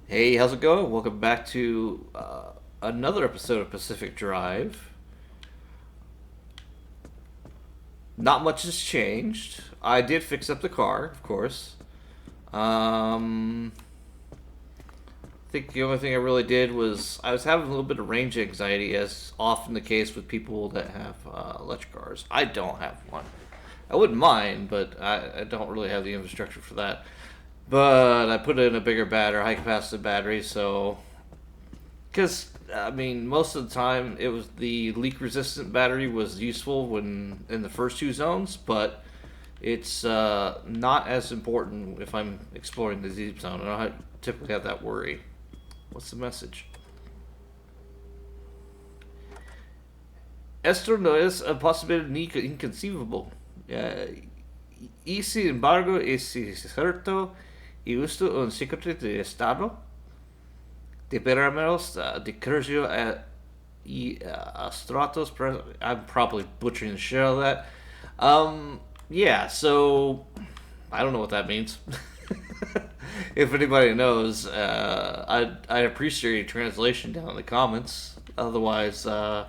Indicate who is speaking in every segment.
Speaker 1: Hey, how's it going? Welcome back to another episode of Pacific Drive. Not much has changed. I did fix up the car, of course. I think the only thing I really did was I was having a little bit of range anxiety, as often the case with people that have electric cars. I don't have one. I wouldn't mind, but I don't really have the infrastructure for that. But I put in a bigger battery, high capacity battery, so because I mean, most of the time it was the leak resistant battery was useful when in the first two zones, but it's not as important if I'm exploring the deep zone. I don't typically have that worry. What's the message? Esto no es a posibilidad ni inconceivable. Y sin embargo es cierto y justo un secreto de Estado de Pyramids de Curcio Stratos. I'm probably butchering the shit out of that. Yeah, so I don't know what that means. If anybody knows, I'd appreciate a translation down in the comments. Otherwise, yeah,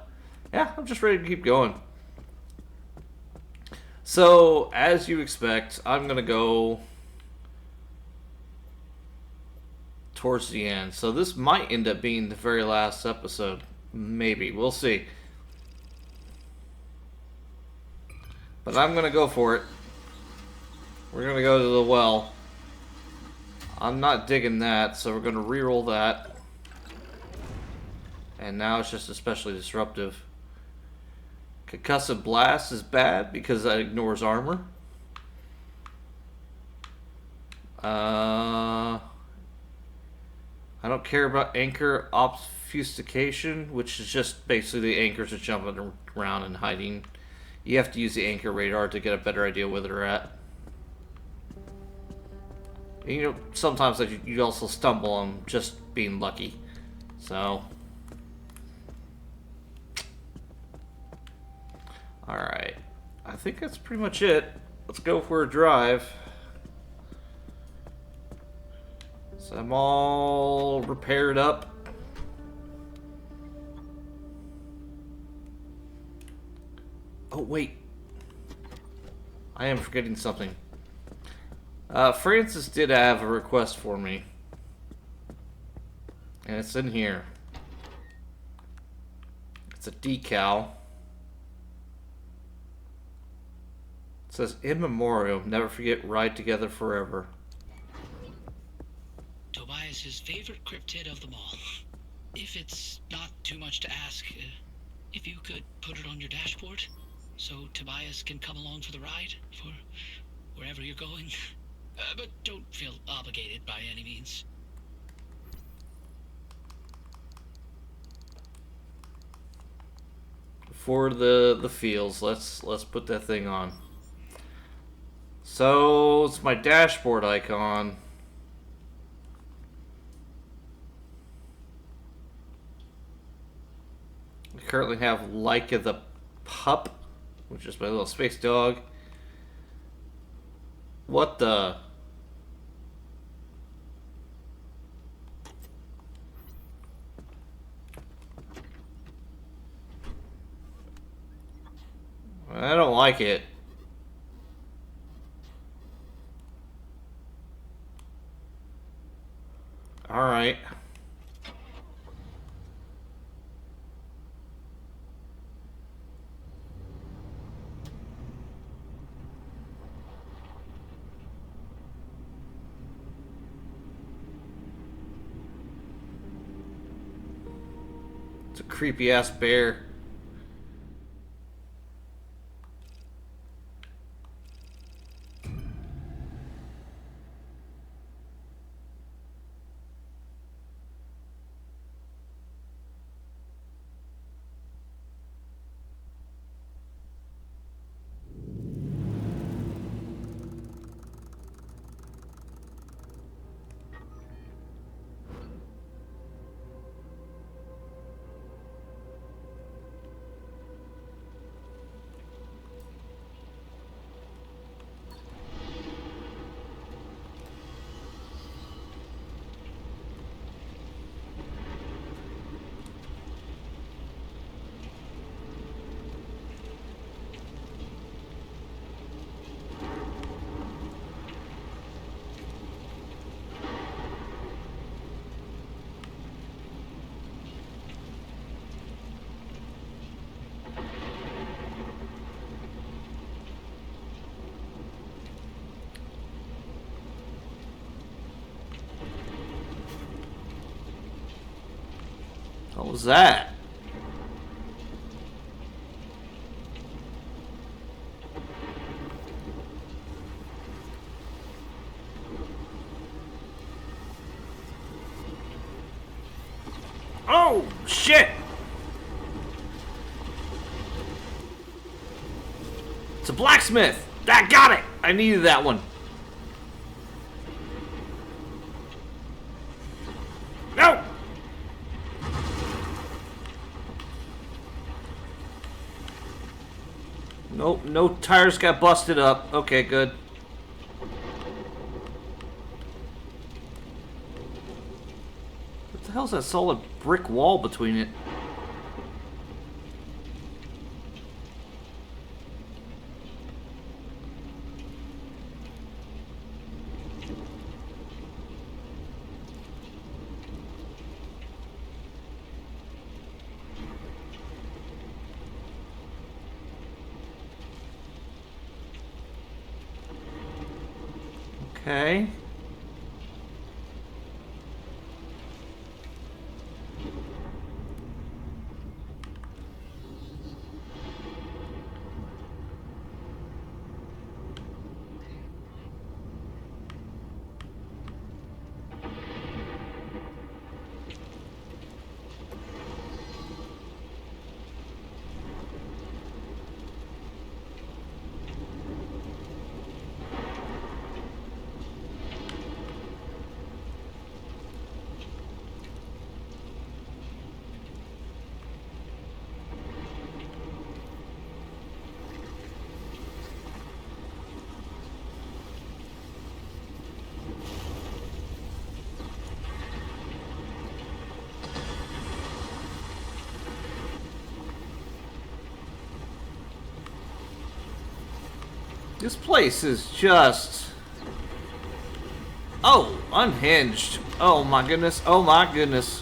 Speaker 1: I'm just ready to keep going. So, as you expect, I'm gonna go towards the end. So this might end up being the very last episode. Maybe. We'll see. But I'm gonna go for it. We're gonna go to the well. I'm not digging that, so we're gonna reroll that. And now it's just especially disruptive. Concussive Blast is bad because that ignores armor. I don't care about anchor obfuscation, which is just basically the anchors are jumping around and hiding. You have to use the anchor radar to get a better idea where they're at. And, you know, sometimes you also stumble on just being lucky. So, alright. I think that's pretty much it. Let's go for a drive. So I'm all repaired up. Oh, wait. I am forgetting something. Francis did have a request for me. And it's in here. It's a decal. It says, in memoriam, never forget, ride together forever.
Speaker 2: Tobias's favorite cryptid of them all. If it's not too much to ask, if you could put it on your dashboard so Tobias can come along for the ride for wherever you're going. But don't feel obligated by any means.
Speaker 1: For the feels, let's put that thing on. So it's my dashboard icon. I currently have Leica the pup, which is my little space dog. What the? I don't like it. Alright. It's a creepy ass bear. What was that? Oh, shit! It's a blacksmith! I got it! I needed that one. No! Nope, no tires got busted up. Okay, good. What the hell's that solid brick wall between it? Okay. This place is just... Oh, unhinged. Oh my goodness. Oh my goodness.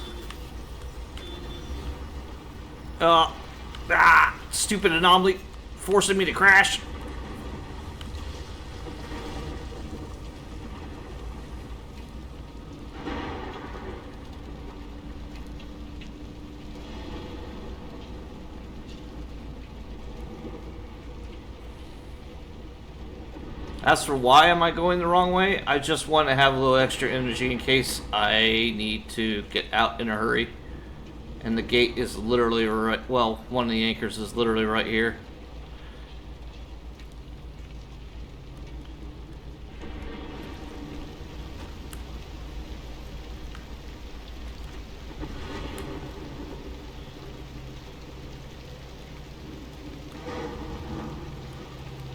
Speaker 1: Stupid anomaly forcing me to crash. As for why am I going the wrong way, I just want to have a little extra energy in case I need to get out in a hurry. And the gate is literally right, well, one of the anchors is literally right here.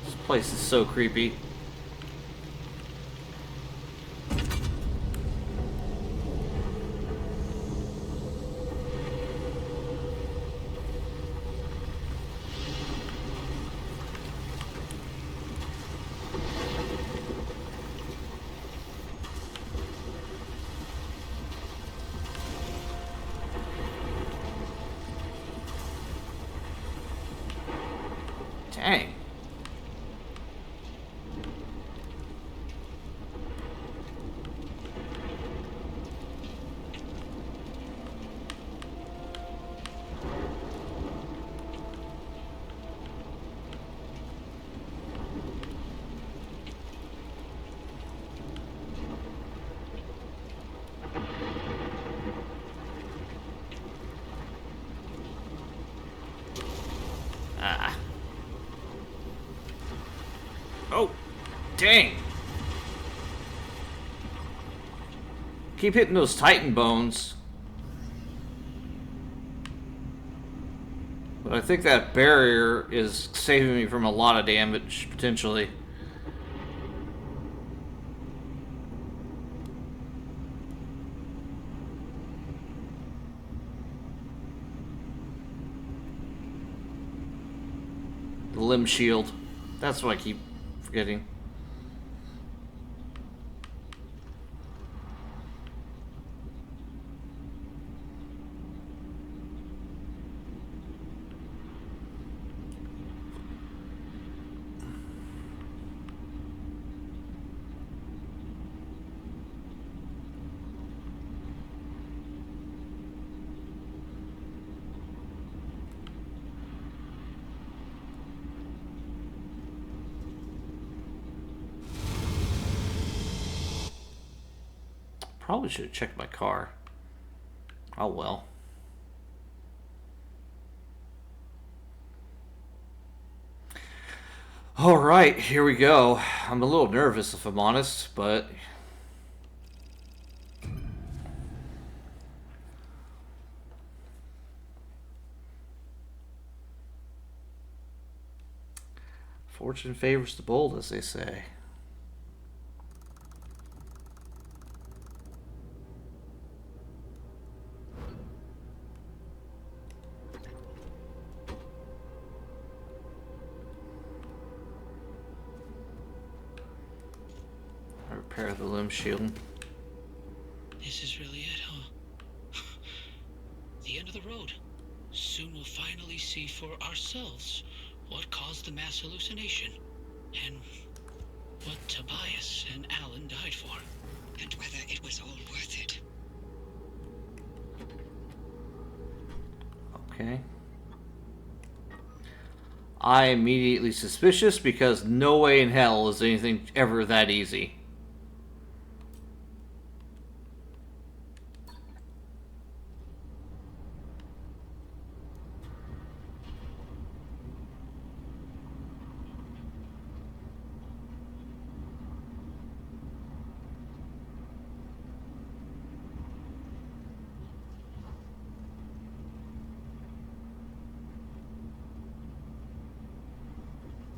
Speaker 1: This place is so creepy. Dang. Oh, dang. Keep hitting those Titan bones. But I think that barrier is saving me from a lot of damage, potentially. The limb shield. That's what I keep forgetting. Probably should have checked my car. Oh well. Alright, here we go. I'm a little nervous if I'm honest, but fortune favors the bold, as they say. I repair the limb shield.
Speaker 2: This is really it, huh? The end of the road. Soon we'll finally see for ourselves what caused the mass hallucination, and what Tobias and Alan died for. And whether it was all worth it.
Speaker 1: Okay. I immediately suspicious because no way in hell is anything ever that easy.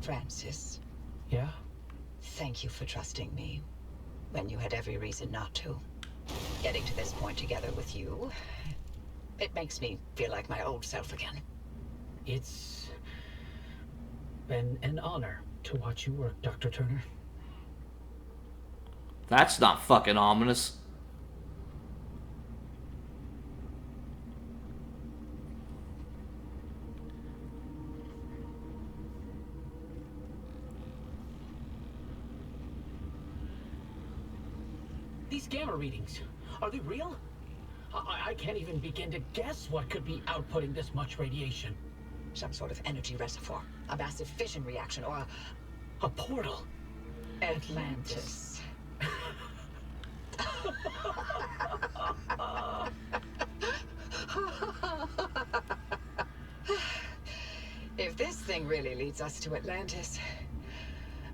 Speaker 3: Francis,
Speaker 4: Yeah?
Speaker 3: thank you for trusting me when you had every reason not to. Getting to this point together with you, it makes me feel like my old self again.
Speaker 4: It's been an honor to watch you work, Dr. Turner.
Speaker 1: That's not fucking ominous.
Speaker 4: These gamma readings, are they real? I can't even begin to guess what could be outputting this much radiation.
Speaker 3: Some sort of energy reservoir, a massive fission reaction, or
Speaker 4: A portal.
Speaker 3: Atlantis. If this thing really leads us to Atlantis,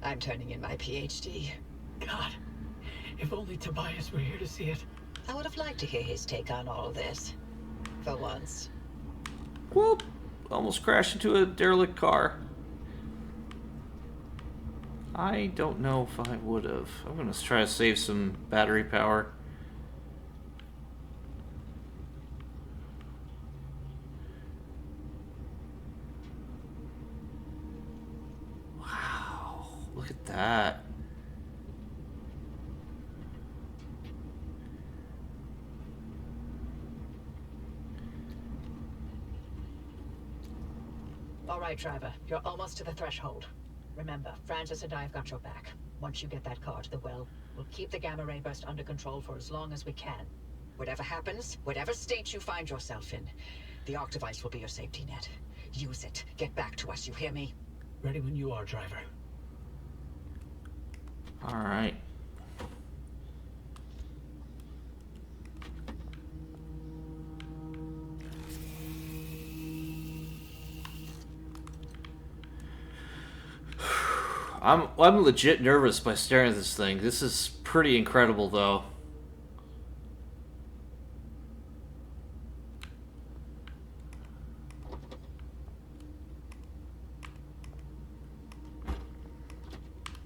Speaker 3: I'm turning in my PhD.
Speaker 4: God, if only Tobias were here to see it.
Speaker 3: I would have liked to hear his take on all this. For once.
Speaker 1: Whoop! Almost crashed into a derelict car. I don't know if I would have. I'm gonna try to save some battery power. Wow, look at that.
Speaker 3: All right, driver. You're almost to the threshold. Remember, Francis and I have got your back. Once you get that car to the well, we'll keep the gamma ray burst under control for as long as we can. Whatever happens, whatever state you find yourself in, the arc device will be your safety net. Use it. Get back to us, you hear me?
Speaker 4: Ready when you are, driver.
Speaker 1: Alright. I'm legit nervous by staring at this thing. This is pretty incredible, though.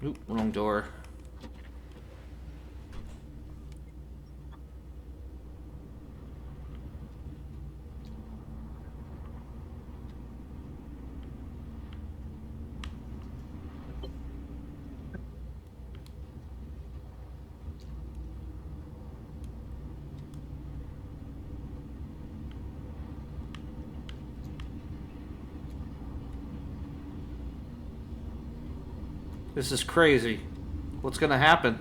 Speaker 1: Oop, wrong door. This is crazy. What's gonna happen?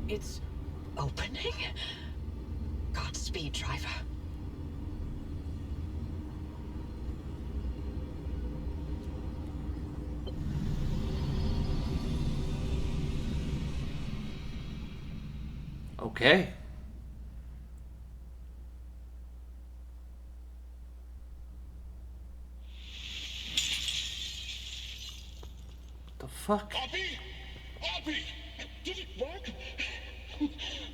Speaker 4: It's
Speaker 3: Opening? Godspeed, driver.
Speaker 1: Okay. The fuck?
Speaker 5: Poppy? Poppy!
Speaker 6: Did it work?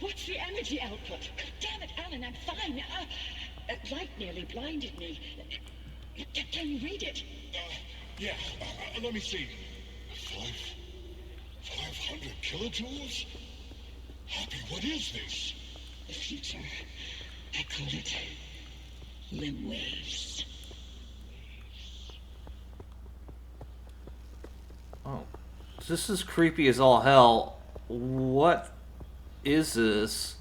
Speaker 6: What's the energy output? Damn it, Alan, I'm fine. Light nearly blinded me. Can you read it?
Speaker 5: Yeah, let me see. 500 kilojoules? Poppy, what is this?
Speaker 6: The future. I call it limb waves.
Speaker 1: Oh. This is creepy as all hell. What is this?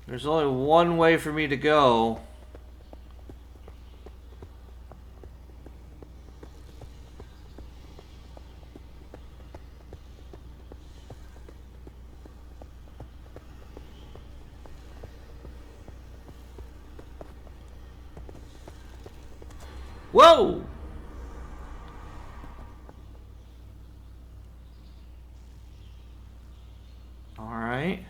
Speaker 1: There's only one way for me to go. Whoa! Alright.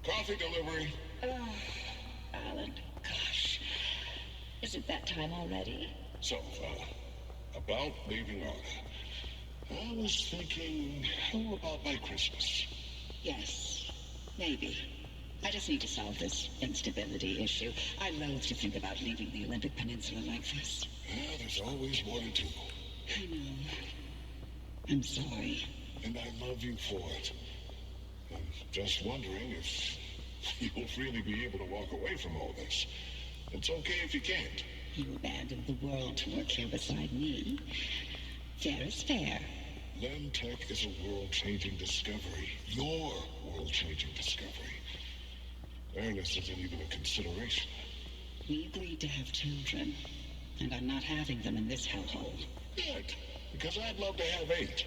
Speaker 5: Coffee delivery.
Speaker 6: Alan, gosh. Is it that time already?
Speaker 5: So, about leaving Earth. I was thinking, how about by Christmas?
Speaker 6: Yes, maybe. I just need to solve this instability issue. I loathe to think about leaving the Olympic Peninsula like this.
Speaker 5: Yeah, there's always more to do.
Speaker 6: I know. I'm sorry.
Speaker 5: And I love you for it. I'm just wondering if you'll really be able to walk away from all this. It's okay if you can't.
Speaker 6: You abandoned the world to work here beside me. Fair is fair.
Speaker 5: Tech is a world-changing discovery. Your world-changing discovery. Fairness isn't even a consideration.
Speaker 6: We agreed to have children, and I'm not having them in this hellhole.
Speaker 5: Good, because I'd love to have 8.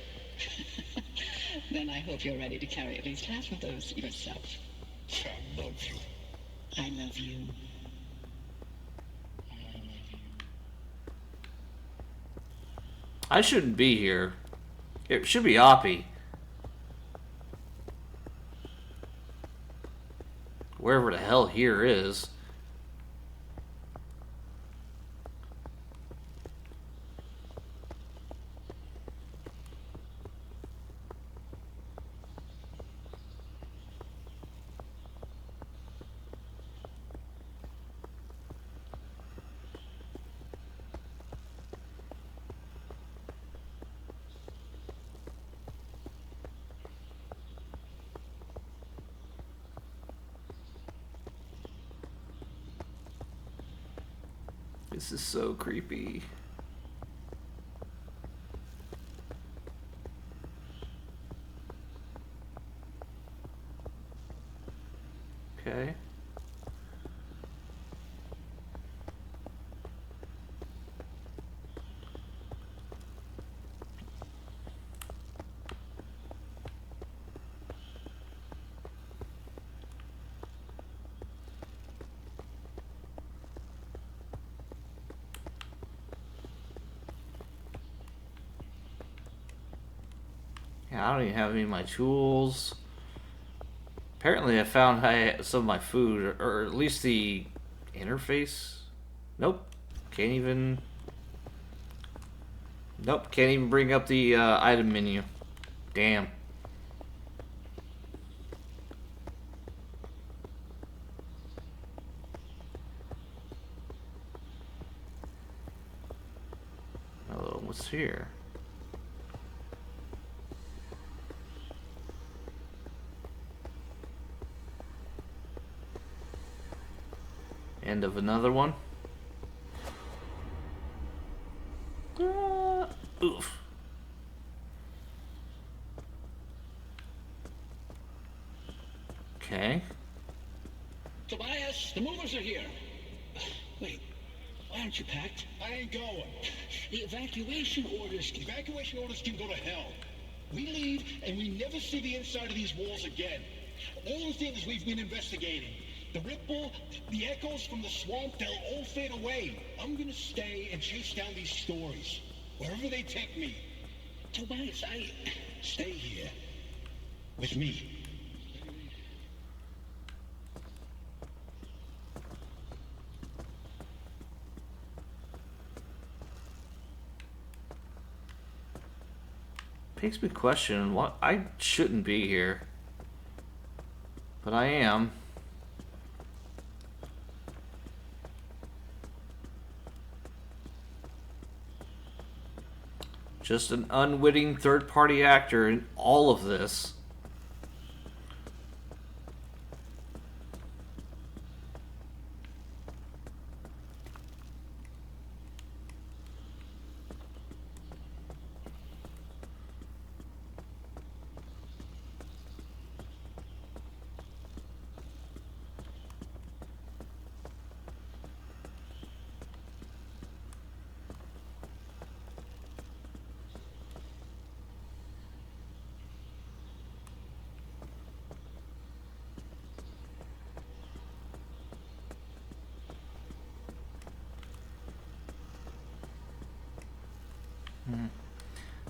Speaker 6: Then I hope you're ready to carry at least half of those yourself.
Speaker 5: I love you.
Speaker 6: I love you.
Speaker 1: I shouldn't be here. It should be Oppie. Wherever the hell here is. This is so creepy. Okay. Yeah, I don't even have any of my tools. Apparently I found some of my food, or at least the interface. Nope. Can't even... Nope, can't even bring up the item menu. Damn. Hello, what's here? End of another one. Oof. Okay.
Speaker 4: Tobias, the movers are here. Wait, why aren't you packed?
Speaker 5: I ain't going.
Speaker 4: The evacuation orders.
Speaker 5: Evacuation orders can go to hell. We leave and we never see the inside of these walls again. All the things we've been investigating.
Speaker 7: The ripple, the echoes from the swamp, they'll all fade away. I'm gonna stay and chase down these stories. Wherever they take me.
Speaker 2: Tobias,
Speaker 7: Stay here. With me.
Speaker 1: Makes me question what I shouldn't be here, but I am. Just an unwitting third-party actor in all of this.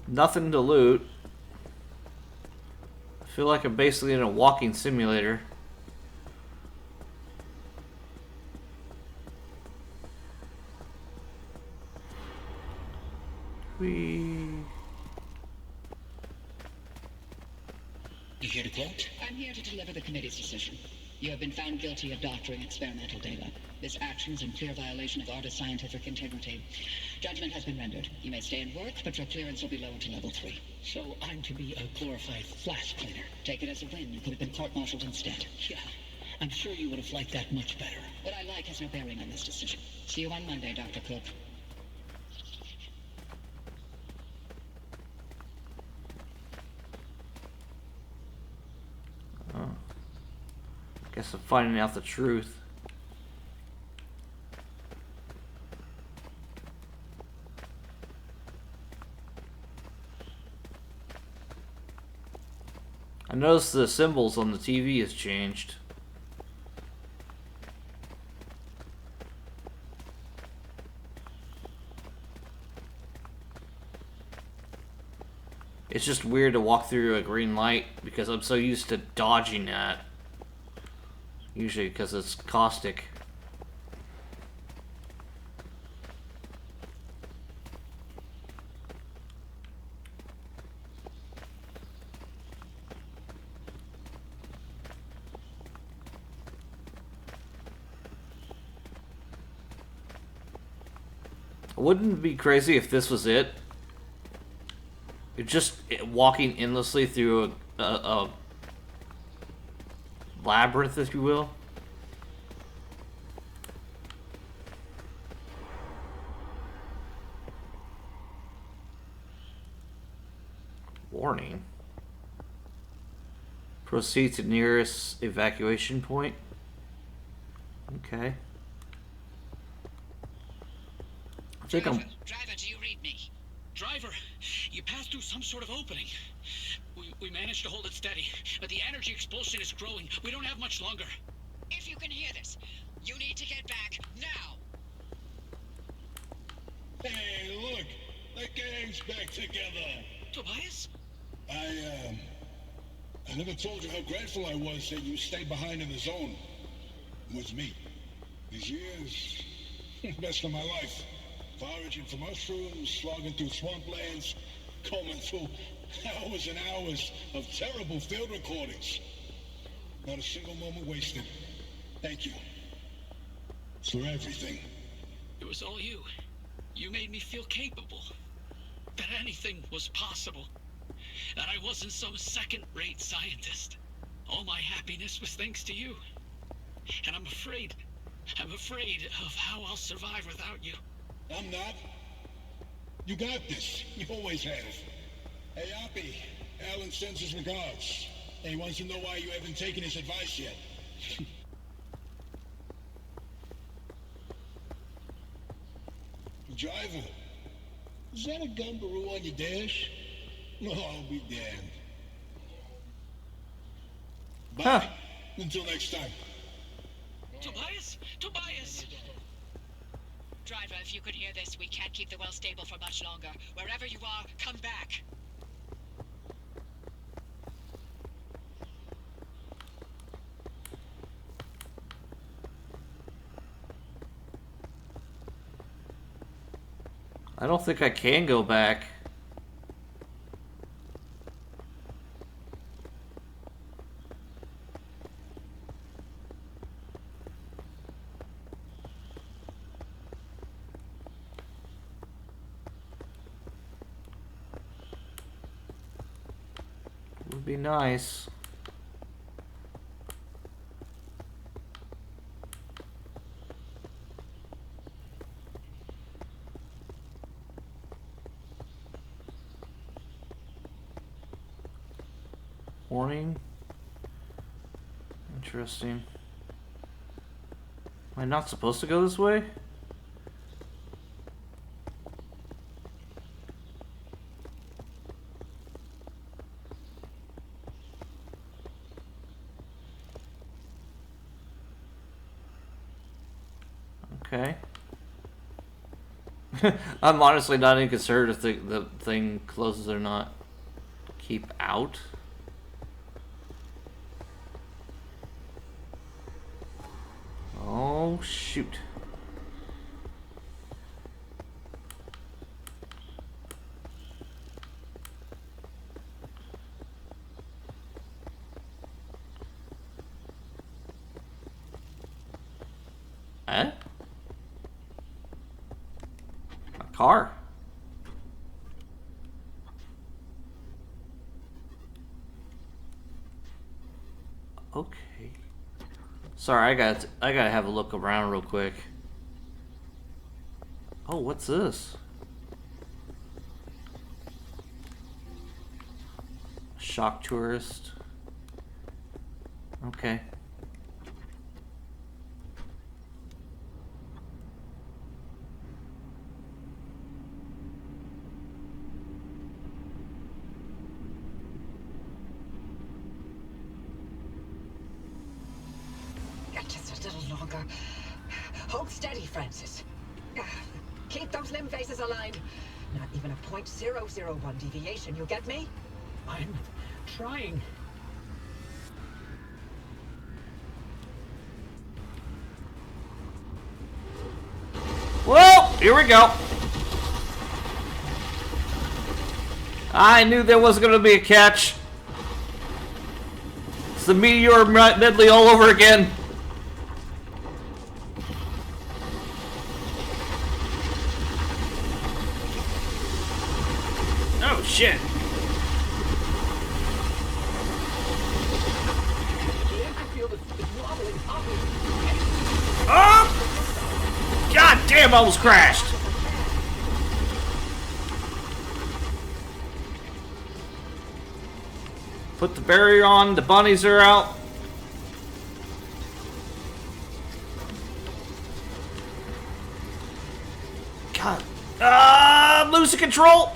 Speaker 1: Nothing to loot. I feel like I'm basically in a walking simulator.
Speaker 2: You here to quote?
Speaker 6: I'm here to deliver the committee's decision. You have been found guilty of doctoring experimental data. This action is in clear violation of artist scientific integrity. Judgment has been rendered. You may stay and work, but your clearance will be lowered to level 3.
Speaker 4: So I'm to be a glorified flash cleaner.
Speaker 6: Take it as a win. You could have been court-martialed instead.
Speaker 4: Yeah, I'm sure you would have liked that much better.
Speaker 6: What I like has no bearing on this decision. See you on Monday, Dr. Cook.
Speaker 1: Guess I'm finding out the truth. I noticed the symbols on the TV has changed. It's just weird to walk through a green light because I'm so used to dodging that. Usually because it's caustic. Wouldn't it be crazy if this was it? You're just walking endlessly through a labyrinth, if you will. Warning. Proceed to nearest evacuation point. Okay. I think I'm...
Speaker 2: Driver, do you read me? Driver, you passed through some sort of opening. We managed to hold it steady, but the energy expulsion is growing. We don't have much longer.
Speaker 6: If you can hear this, you need to get back now.
Speaker 5: Hey, look! The gang's back together!
Speaker 2: Tobias?
Speaker 5: I never told you how grateful I was that you stayed behind in the zone. With me. These years, best of my life. Foraging for mushrooms, slogging through swamplands, combing through hours and hours of terrible field recordings. Not a single moment wasted. Thank you. For everything.
Speaker 2: It was all you. You made me feel capable. That anything was possible. That I wasn't some second-rate scientist. All my happiness was thanks to you. And I'm afraid of how I'll survive without you.
Speaker 5: I'm not. You got this. You always have. Hey, Oppie. Alan sends his regards. And he wants to know why you haven't taken his advice yet. Driver, is that a gumbaroo on your dash? No, I'll be damned. Bye.
Speaker 1: Huh.
Speaker 5: Until next time.
Speaker 2: Tobias? Tobias!
Speaker 6: Driver, if you could hear this, we can't keep the well stable for much longer. Wherever you are, come back.
Speaker 1: I don't think I can go back. Would be nice. Warning. Interesting. Am I not supposed to go this way? Okay. I'm honestly not even concerned if the thing closes or not. Keep out. Oh, shoot. Eh? A car. Okay. Sorry, I gotta have a look around real quick. Oh, what's this? Shock tourist. Okay.
Speaker 3: Just a little longer. Hold steady, Francis. Keep those limb faces aligned. Not even a .001 deviation, you get me?
Speaker 4: I'm trying.
Speaker 1: Well, here we go. I knew there was gonna be a catch. It's the meteor medley all over again. Oh shit. Oh! God damn, I almost crashed. Put the barrier on, the bunnies are out. God. I'm losing control.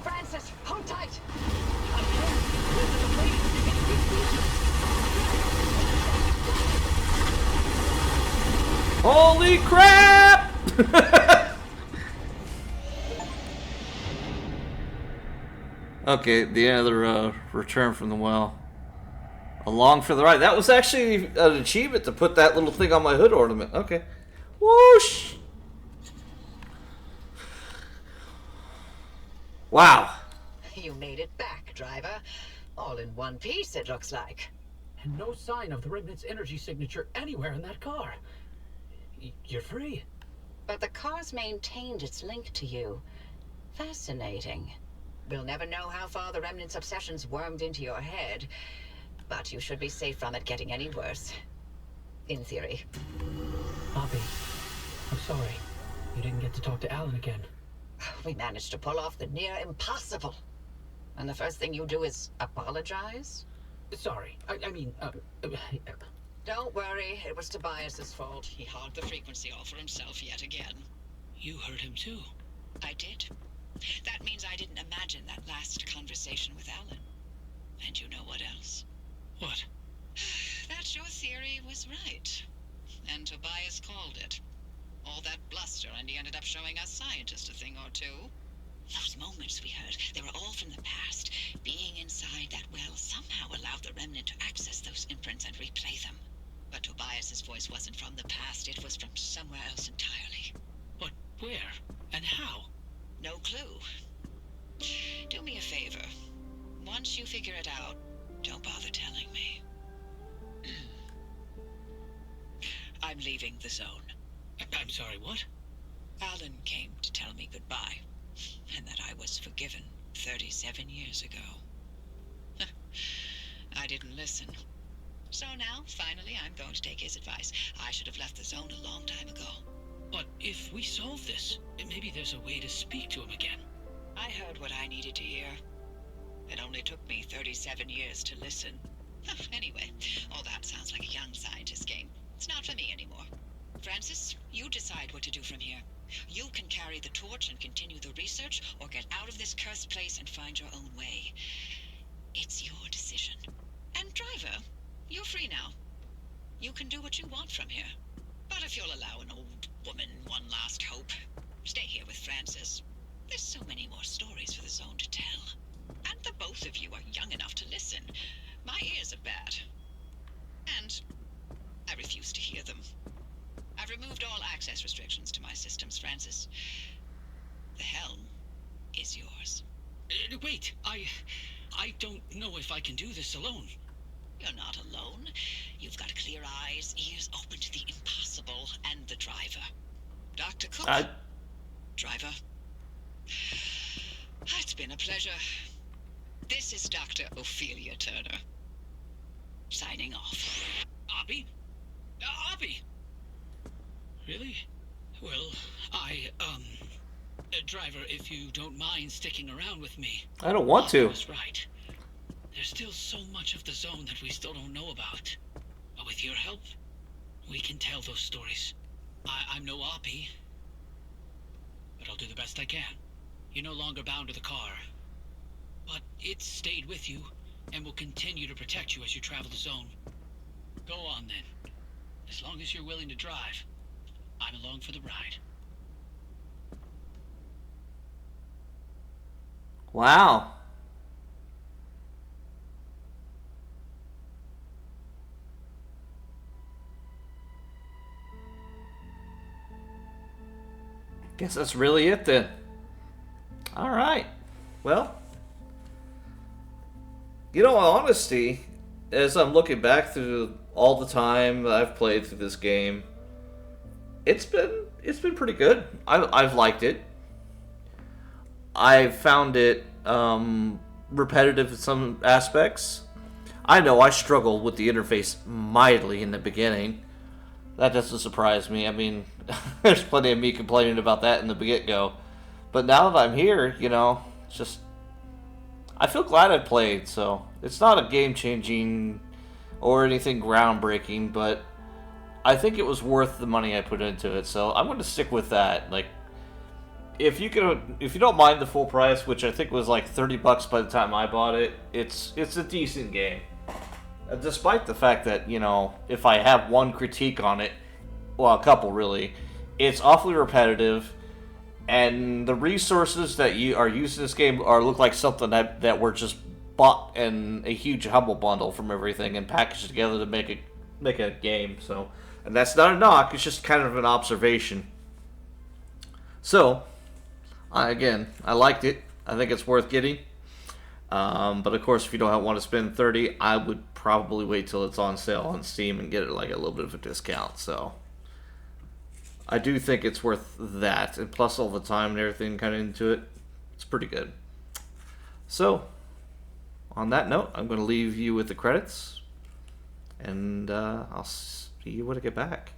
Speaker 3: Francis, hold tight.
Speaker 1: Holy crap! Okay, the end of the return from the well. Along for the ride. That was actually an achievement to put that little thing on my hood ornament. Okay. Whoosh! Wow.
Speaker 3: You made it back, driver. All in one piece, it looks like.
Speaker 4: And no sign of the Remnant's energy signature anywhere in that car. You're free.
Speaker 3: But the car's maintained its link to you. Fascinating. We'll never know how far the Remnant's obsessions wormed into your head, but you should be safe from it getting any worse. In theory.
Speaker 4: Bobby, I'm sorry. You didn't get to talk to Alan again.
Speaker 3: We managed to pull off the near impossible. And the first thing you do is apologize?
Speaker 4: Sorry. I mean,
Speaker 3: Don't worry, it was Tobias's fault.
Speaker 6: He hogged the frequency all for himself yet again.
Speaker 2: You heard him too.
Speaker 6: I did. That means I didn't imagine that last conversation with Alan. And you know what else?
Speaker 2: What?
Speaker 6: That your theory was right. And Tobias called it. All that bluster, and he ended up showing us scientists a thing or two. Those moments we heard, they were all from the past. Being inside that well somehow allowed the Remnant to access those imprints and replay them. But Tobias's voice wasn't from the past, it was from somewhere else entirely.
Speaker 2: But where? And how?
Speaker 6: No clue. Do me a favor. Once you figure it out, don't bother telling me. I'm leaving the zone.
Speaker 2: I'm sorry, what?
Speaker 6: Alan came to tell me goodbye, and that I was forgiven 37 years ago. I didn't listen. So now, finally, I'm going to take his advice. I should have left the zone a long time ago.
Speaker 2: But if we solve this, maybe there's a way to speak to him again.
Speaker 6: I heard what I needed to hear. It only took me 37 years to listen. Anyway, all that sounds like a young scientist game. It's not for me anymore. Francis, you decide what to do from here. You can carry the torch and continue the research, or get out of this cursed place and find your own way. It's your decision. And driver, you're free now. You can do what you want from here. But if you'll allow an old woman one last hope, stay here with Francis. There's so many more stories for the zone to tell. And the both of you are young enough to listen. My ears are bad. And I refuse to hear them. I've removed all access restrictions to my systems, Francis. The helm is yours.
Speaker 2: Wait, I don't know if I can do this alone.
Speaker 6: You're not alone. You've got clear eyes, ears open to the impossible, and the driver. Dr. Cook. Driver. It's been a pleasure. This is Dr. Ophelia Turner. Signing off.
Speaker 2: Abby? Abby! Really? Well, driver, if you don't mind sticking around with me.
Speaker 1: I don't want to.
Speaker 2: I was right. There's still so much of the zone that we still don't know about. But with your help, we can tell those stories. I'm no Oppie, but I'll do the best I can. You're no longer bound to the car, but it's stayed with you and will continue to protect you as you travel the zone. Go on then. As long as you're willing to drive, I'm along for the ride.
Speaker 1: Wow. Guess that's really it then. All right. Well, in all honesty, as I'm looking back through all the time that I've played through this game, it's been pretty good. I've liked it. I've found it repetitive in some aspects. I know I struggled with the interface mightily in the beginning. That doesn't surprise me. I mean, there's plenty of me complaining about that in the get-go. But now that I'm here, it's just... I feel glad I played, so... It's not a game-changing or anything groundbreaking, but I think it was worth the money I put into it, so I'm going to stick with that. Like, if you don't mind the full price, which I think was like $30 by the time I bought it, it's a decent game. Despite the fact that, if I have one critique on it, well, a couple really, it's awfully repetitive, and the resources that you are using in this game look like something that were just bought in a huge Humble Bundle from everything and packaged together to make a game. So, and that's not a knock; it's just kind of an observation. So, I liked it. I think it's worth getting. But of course, if you don't want to spend $30, I would probably wait till it's on sale on Steam and get it like a little bit of a discount. So I do think it's worth that, and plus all the time and everything kind of into it, it's pretty good. So on that note, I'm going to leave you with the credits, and I'll see you when I get back.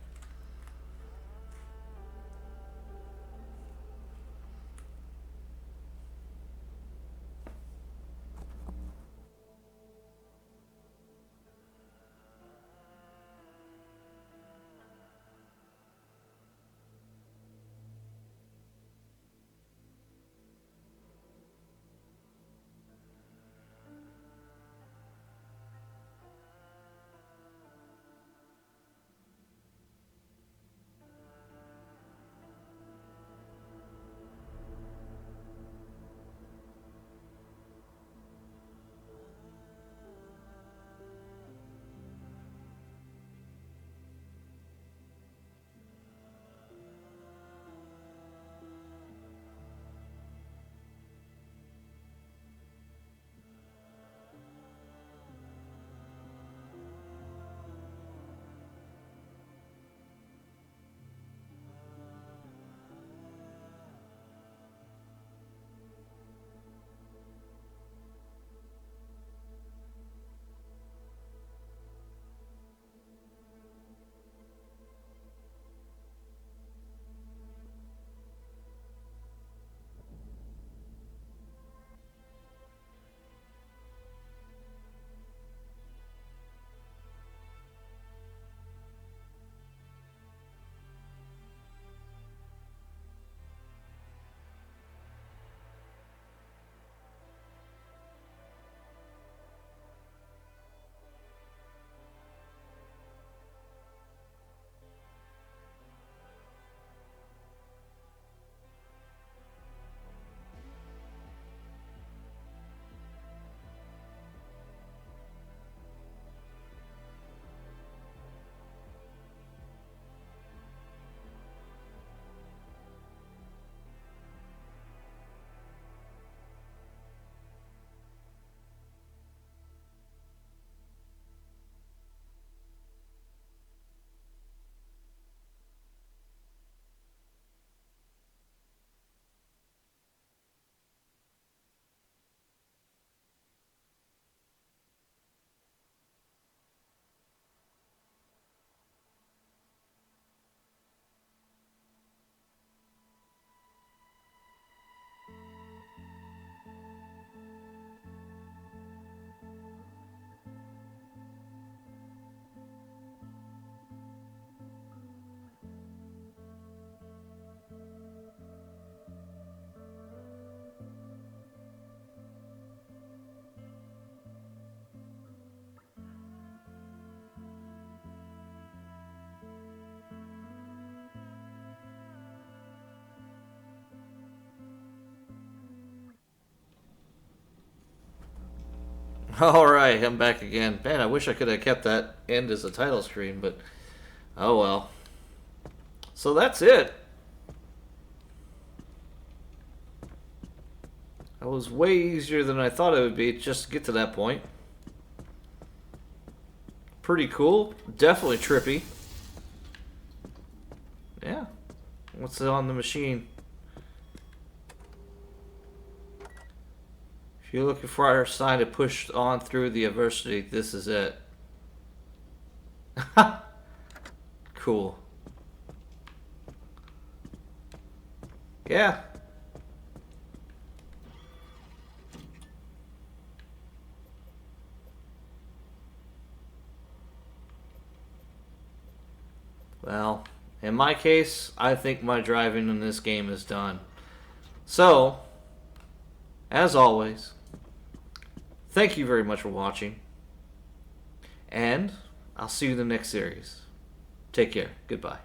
Speaker 1: Alright, I'm back again. Man, I wish I could have kept that end as a title screen, but oh well. So that's it. That was way easier than I thought it would be just to get to that point. Pretty cool. Definitely trippy. Yeah. What's on the machine? If you're looking for a sign to push on through the adversity, this is it. Cool. Yeah. Well, in my case, I think my driving in this game is done. So, as always, thank you very much for watching. And I'll see you in the next series. Take care. Goodbye.